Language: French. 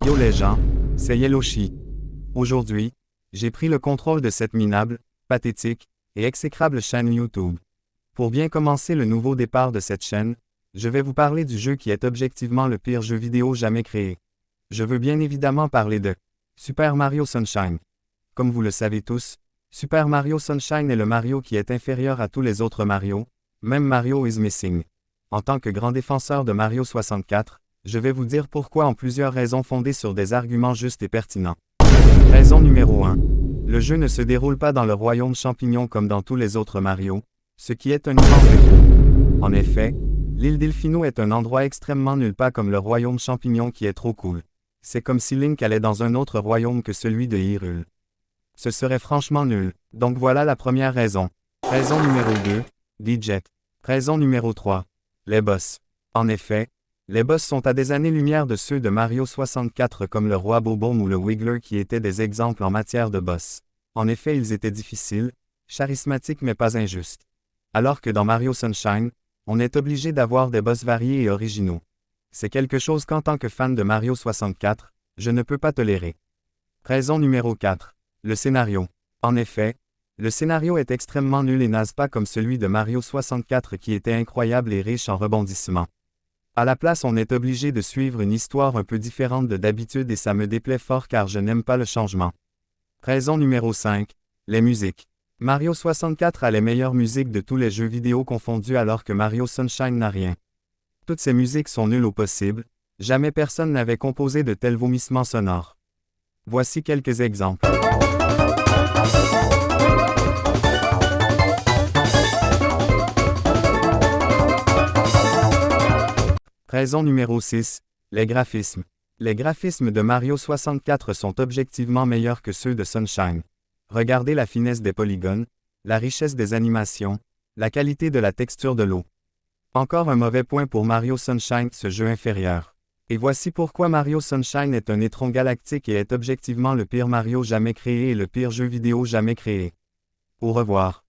Yo les gens, c'est Yellowshi. Aujourd'hui, j'ai pris le contrôle de cette minable, pathétique et exécrable chaîne YouTube. Pour bien commencer le nouveau départ de cette chaîne, je vais vous parler du jeu qui est objectivement le pire jeu vidéo jamais créé. Je veux bien évidemment parler de Super Mario Sunshine. Comme vous le savez tous, Super Mario Sunshine est le Mario qui est inférieur à tous les autres Mario, même Mario is Missing. En tant que grand défenseur de Mario 64, je vais vous dire pourquoi en plusieurs raisons fondées sur des arguments justes et pertinents. Raison numéro 1. Le jeu ne se déroule pas dans le royaume champignon comme dans tous les autres Mario, ce qui est un immense défaut. En effet, l'île Delfino est un endroit extrêmement nul pas comme le royaume champignon qui est trop cool. C'est comme si Link allait dans un autre royaume que celui de Hyrule. Ce serait franchement nul, donc voilà la première raison. Raison numéro 2, Digit. Raison numéro 3, les boss. En effet, les boss sont à des années-lumière de ceux de Mario 64 comme le roi Bob-omb ou le Wiggler qui étaient des exemples en matière de boss. En effet, ils étaient difficiles, charismatiques mais pas injustes. Alors que dans Mario Sunshine, on est obligé d'avoir des boss variés et originaux. C'est quelque chose qu'en tant que fan de Mario 64, je ne peux pas tolérer. Raison numéro 4. Le scénario. En effet, le scénario est extrêmement nul et naze pas comme celui de Mario 64 qui était incroyable et riche en rebondissements. À la place, on est obligé de suivre une histoire un peu différente de d'habitude et ça me déplaît fort car je n'aime pas le changement. Raison numéro 5. Les musiques. Mario 64 a les meilleures musiques de tous les jeux vidéo confondus alors que Mario Sunshine n'a rien. Toutes ces musiques sont nulles au possible, jamais personne n'avait composé de tels vomissements sonores. Voici quelques exemples. Raison numéro 6. Les graphismes. Les graphismes de Mario 64 sont objectivement meilleurs que ceux de Sunshine. Regardez la finesse des polygones, la richesse des animations, la qualité de la texture de l'eau. Encore un mauvais point pour Mario Sunshine, ce jeu inférieur. Et voici pourquoi Mario Sunshine est un étron galactique et est objectivement le pire Mario jamais créé et le pire jeu vidéo jamais créé. Au revoir.